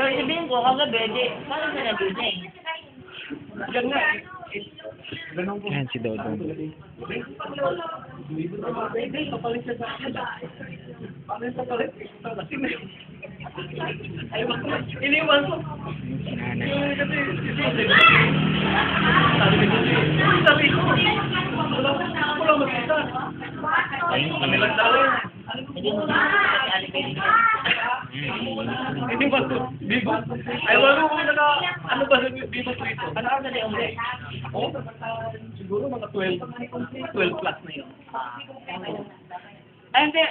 So, sabihin ko, kagabi, di, paano ka nagising? Yan nga. Ganun ko. Yan si Dodong. Papalit siya sa akin. Paano yung papalit? Kasi may... Ay, iniwan ko. Si nanay. Sabi ko, wala mag-isa. Kami lang dalawa. Hindi mo kasi alipin ko. Hindi ba ito? Di ba? Ay, wala ko naka... Ano ba? Di ba ito ito? Ano ka na yung ulit? Oo, siguro mga 12 plus na yun. Ay, hindi.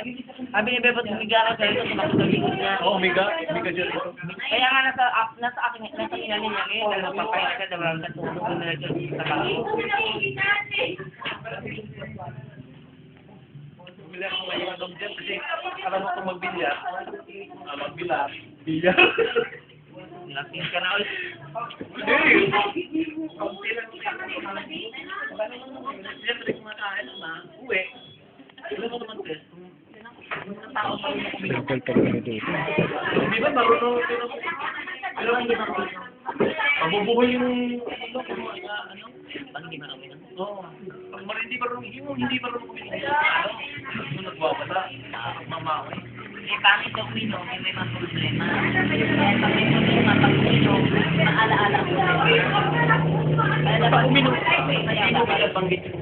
Sabi ni Bebot, humiga ka sa'yo, sumakot sa likod niya. Oo, Omega dyan ito. Kaya nga nasa akin, nasa ilalim niya ngayon, dahil napapaya ka, dahil natulog ko na sa kami. Bumili ako ngayon ng dyan kasi alam ako magbilyar. Magbilar. Bilyar. Lasing ka na ulit. Hindi. Siyempre, kumakain na, uwi. Alam mo naman, Tess, kung tao pa rin ako Circle pa rin dito. Di ba marunong ito? Alam mo ba? Mabubuhay yung... Pag hindi marami. Oo. Pag hindi marunong kumilig. Ano? Kung nagwawala. Mamawi. Eh, pangit daw uminom, may mga problema. Pag uminom, maalaala ko. Pag uminom, Kaya hindi mo kaya banggit yung